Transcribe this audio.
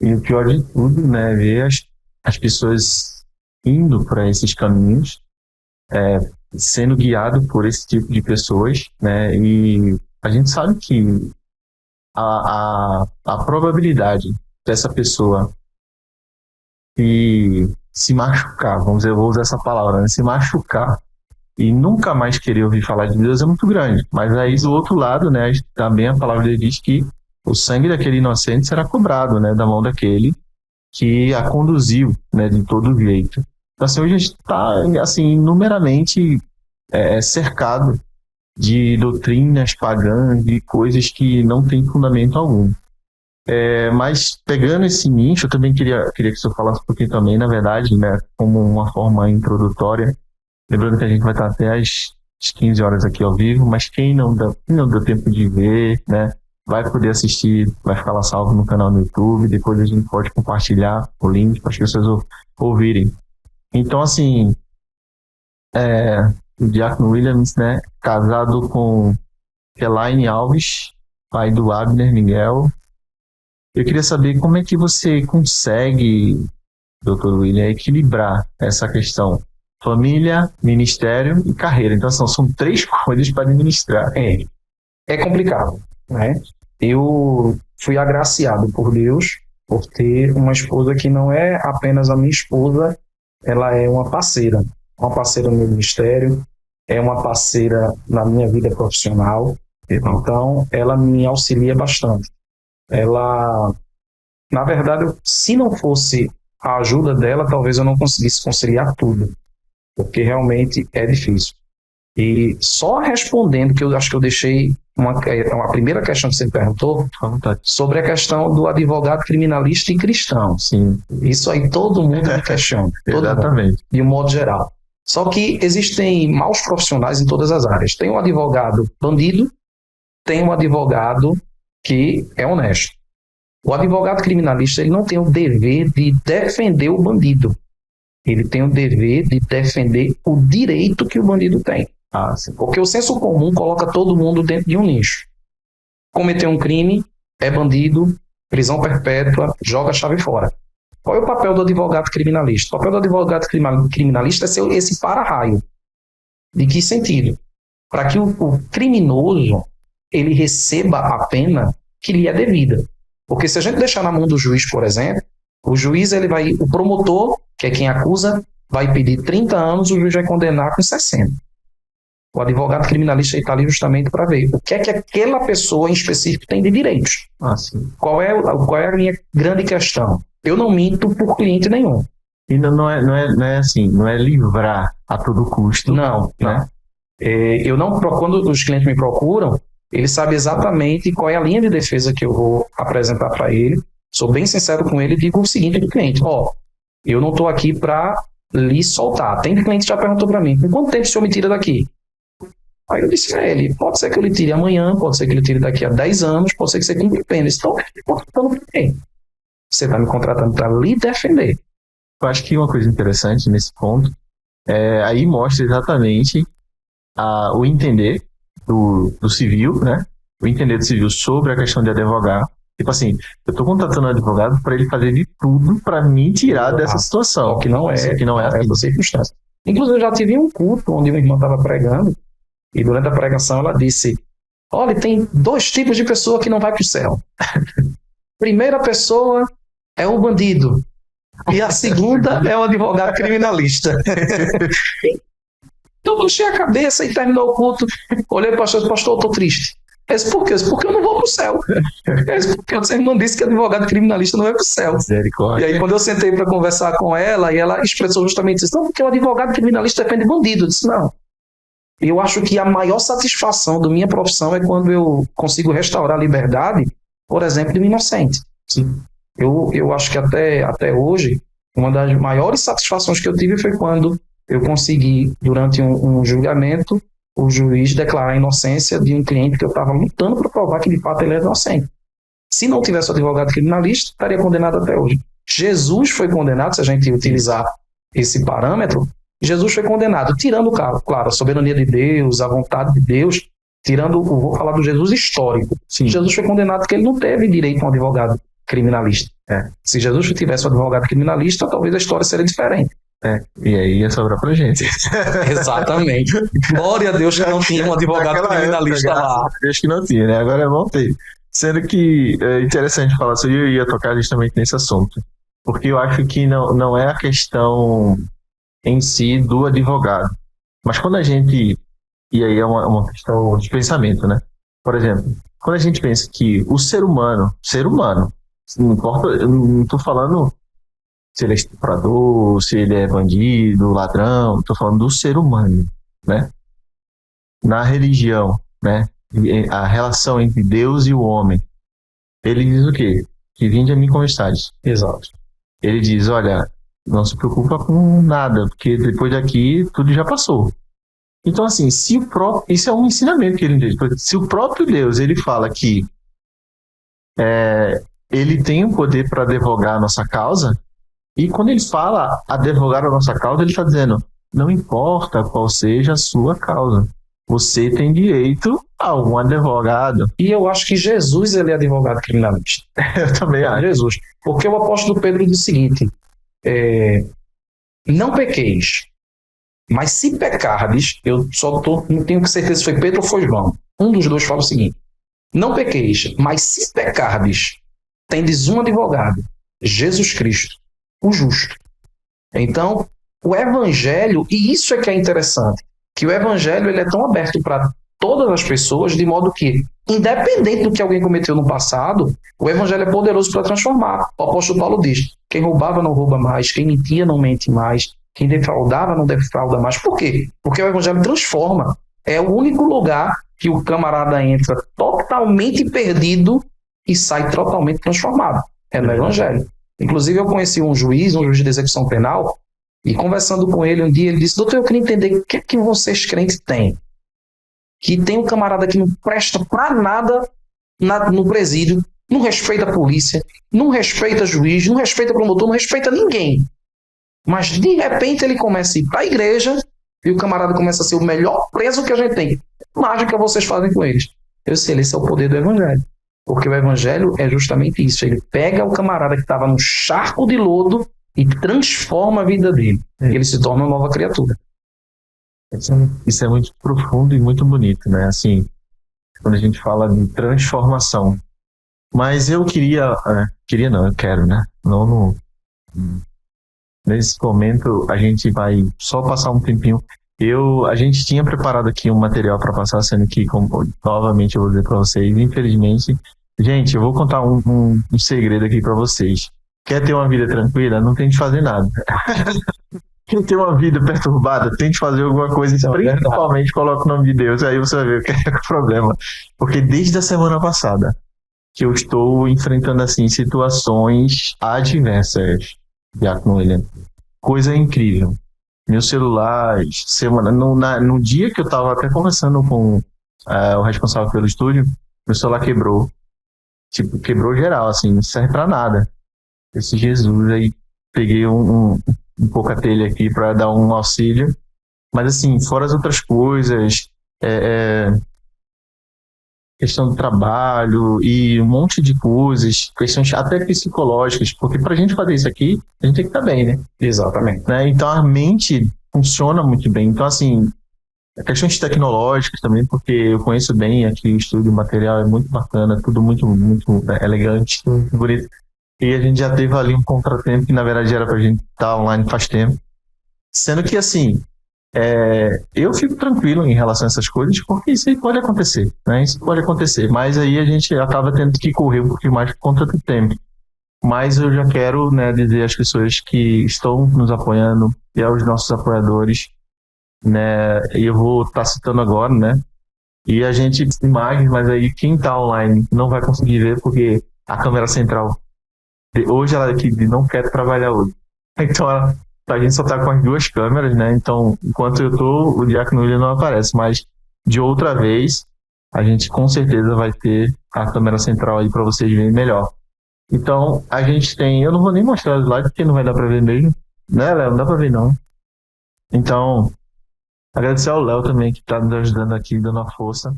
E o pior de tudo, né, é ver as pessoas indo para esses caminhos, sendo guiado por esse tipo de pessoas, né, e a gente sabe que a probabilidade dessa pessoa se machucar, vamos dizer, eu vou usar essa palavra, né, se machucar e nunca mais querer ouvir falar de Deus é muito grande. Mas aí, do outro lado, né, também a palavra dele diz que o sangue daquele inocente será cobrado, né, da mão daquele que a conduziu, né, de todo jeito. Então, assim, hoje a gente está, assim, inumeramente cercado de doutrinas pagãs, de coisas que não têm fundamento algum. Mas, pegando esse nicho, eu também queria que o senhor falasse um pouquinho também, na verdade, né, como uma forma introdutória, lembrando que a gente vai estar até às 15 horas aqui ao vivo, mas quem não deu tempo de ver, né, vai poder assistir, vai ficar lá salvo no canal do YouTube, depois a gente pode compartilhar o link para as pessoas ouvirem. Então, assim, o Diácono Williams, né, casado com Elaine Alves, pai do Abner Miguel. Eu queria saber como é que você consegue, Dr. William, equilibrar essa questão família, ministério e carreira. Então, são 3 coisas para administrar. É complicado, né? Eu fui agraciado por Deus por ter uma esposa que não é apenas a minha esposa, ela é uma parceira no meu ministério, é uma parceira na minha vida profissional, então ela me auxilia bastante. Ela, na verdade, se não fosse a ajuda dela, talvez eu não conseguisse conciliar tudo, porque realmente é difícil. E só respondendo, que eu acho que eu deixei uma primeira questão que você me perguntou, sobre a questão do advogado criminalista e cristão. Sim. Isso aí todo mundo me questiona. Exatamente. De um modo geral. Só que existem maus profissionais em todas as áreas. Tem um advogado bandido, tem um advogado que é honesto. O advogado criminalista, ele não tem o dever de defender o bandido. Ele tem o dever de defender o direito que o bandido tem. Porque o senso comum coloca todo mundo dentro de um nicho. Cometeu um crime, é bandido, prisão perpétua, joga a chave fora. Qual é o papel do advogado criminalista? O papel do advogado criminalista é ser esse para-raio. De que sentido? Para que o criminoso ele receba a pena que lhe é devida. Porque se a gente deixar na mão do juiz, por exemplo, o juiz, o promotor, que é quem acusa, vai pedir 30 anos, o juiz vai condenar com 60. O advogado criminalista está ali justamente para ver o que é que aquela pessoa em específico tem de direitos. Qual é a minha grande questão? Eu não minto por cliente nenhum. E não é assim, não é livrar a todo custo. Não, né? Eu não, quando os clientes me procuram, ele sabe exatamente qual é a linha de defesa que eu vou apresentar para ele. Sou bem sincero com ele e digo o seguinte do cliente: eu não estou aqui para lhe soltar. Tem cliente que já perguntou para mim: com quanto tempo o senhor me tira daqui? Aí eu disse a ele: pode ser que eu lhe tire amanhã, pode ser que eu lhe tire daqui a 10 anos, pode ser que você cumpra pena. Então, você está me contratando para lhe defender. Eu acho que uma coisa interessante nesse ponto aí mostra exatamente o entender do civil, né? O entender do civil sobre a questão de advogar. Tipo assim, eu estou contratando um advogado para ele fazer de tudo para me tirar dessa situação. Que não é essa circunstância. Inclusive, eu já tive um culto onde uma irmã estava pregando e durante a pregação ela disse: olha, tem 2 tipos de pessoa que não vai para o céu. Primeira pessoa é o bandido e a segunda é o advogado criminalista. Então eu baixei a cabeça e terminou o culto. Olhei para o pastor: pastor, eu estou triste. Por quê? Porque eu não vou para o céu. Porque a irmã disse que advogado criminalista não vai para o céu. E aí quando eu sentei para conversar com ela, e ela expressou justamente isso: não, porque o advogado criminalista defende bandido. Eu disse: não. Eu acho que a maior satisfação da minha profissão é quando eu consigo restaurar a liberdade, por exemplo, de um inocente. Sim. Eu acho que até hoje, uma das maiores satisfações que eu tive foi quando eu consegui, durante um julgamento, o juiz declarar a inocência de um cliente que eu estava lutando para provar que de fato ele era inocente. Se não tivesse o advogado criminalista, estaria condenado até hoje. Jesus foi condenado, se a gente utilizar esse parâmetro, Jesus foi condenado, tirando, claro, a soberania de Deus, a vontade de Deus, vou falar do Jesus histórico. Sim. Jesus foi condenado porque ele não teve direito a um advogado criminalista. Se Jesus tivesse um advogado criminalista, talvez a história seria diferente. E aí ia sobrar pra gente. Exatamente. Glória a Deus que não tinha um advogado criminalista lá. Deus que não tinha, né? Agora é bom ter. Sendo que é interessante falar sobre, eu ia tocar justamente nesse assunto. Porque eu acho que não é a questão em si do advogado. Mas quando a gente... E aí é uma questão de pensamento, né? Por exemplo, quando a gente pensa que o ser humano, não importa, eu não estou falando se ele é estuprador, se ele é bandido, ladrão, estou falando do ser humano, né? Na religião, né? A relação entre Deus e o homem, ele diz o quê? Que vinde a mim com estádios. Exato. Ele diz, olha, não se preocupa com nada, porque depois daqui tudo já passou. Então, assim, isso é um ensinamento que ele diz. Se o próprio Deus, ele fala que ele tem o poder para advogar a nossa causa, e quando ele fala advogar a nossa causa, ele está dizendo, não importa qual seja a sua causa, você tem direito a um advogado. E eu acho que Jesus, ele é advogado criminalista. Eu também acho. Jesus. Porque o apóstolo Pedro diz o seguinte, não pequeis, mas se pecardes, não tenho certeza se foi Pedro ou foi João. Um dos dois fala o seguinte, não pequeis, mas se pecardes, tendes um advogado, Jesus Cristo, o justo. Então, o evangelho, e isso é que é interessante, que o evangelho ele é tão aberto para todas as pessoas, de modo que, independente do que alguém cometeu no passado, o evangelho é poderoso para transformar. O apóstolo Paulo diz, quem roubava não rouba mais, quem mentia não mente mais, quem defraudava não defrauda mais. Por quê? Porque o evangelho transforma. É o único lugar que o camarada entra totalmente perdido e sai totalmente transformado. É no evangelho. Inclusive, eu conheci um juiz de execução penal, e conversando com ele um dia, ele disse, doutor, eu queria entender o que é que vocês crentes têm. Que tem um camarada que não presta pra nada no presídio, não respeita a polícia, não respeita juiz, não respeita promotor, não respeita ninguém. Mas, de repente, ele começa a ir para a igreja e o camarada começa a ser o melhor preso que a gente tem. Mágica vocês fazem com eles. Eu sei, esse é o poder do evangelho. Porque o evangelho é justamente isso. Ele pega o camarada que estava num charco de lodo e transforma a vida dele. Ele se torna uma nova criatura. Isso é muito profundo e muito bonito, né? Assim, quando a gente fala de transformação. Mas eu eu quero, né? Nesse momento, a gente vai só passar um tempinho. A gente tinha preparado aqui um material para passar, sendo que, novamente, eu vou dizer para vocês, infelizmente, gente, eu vou contar um segredo aqui para vocês. Quer ter uma vida tranquila? Não tente fazer nada. Quem tem uma vida perturbada, tente fazer alguma coisa, principalmente coloca o nome de Deus, aí você vai ver o que é o problema. Porque desde a semana passada que eu estou enfrentando assim situações adversas, Diácono William. Coisa incrível. Meu celular, no dia que eu estava até conversando com o responsável pelo estúdio, meu celular quebrou. Tipo, quebrou geral, assim, não serve pra nada. Esse Jesus, aí peguei um pouco a telha aqui para dar um auxílio. Mas assim, fora as outras coisas, questão do trabalho e um monte de coisas, questões até psicológicas, porque pra gente fazer isso aqui, a gente tem que estar bem, né? Exatamente. Né? Então a mente funciona muito bem. Então assim, questões tecnológicas também, porque eu conheço bem aqui o estúdio, o material é muito bacana, tudo muito, muito elegante, muito bonito. E a gente já teve ali um contratempo que na verdade era pra gente estar online faz tempo. Sendo que assim, eu fico tranquilo em relação a essas coisas, porque isso aí pode acontecer, né? Isso pode acontecer, mas aí a gente acaba tendo que correr um pouquinho mais por conta do tempo. Mas eu já quero, né, dizer às pessoas que estão nos apoiando e aos nossos apoiadores, né, e eu vou estar citando agora, né, e a gente imagens, mas aí quem está online não vai conseguir ver porque a câmera central hoje ela aqui não quer trabalhar hoje. Então a gente só tá com as duas câmeras, né? Então, enquanto eu tô, o Diácono William não aparece, mas de outra vez, a gente com certeza vai ter a câmera central aí para vocês verem melhor. Então, a gente tem, eu não vou nem mostrar os slides, porque não vai dar para ver mesmo, né, Léo? Não dá para ver, não. Então, agradecer ao Léo também, que tá nos ajudando aqui, dando a força.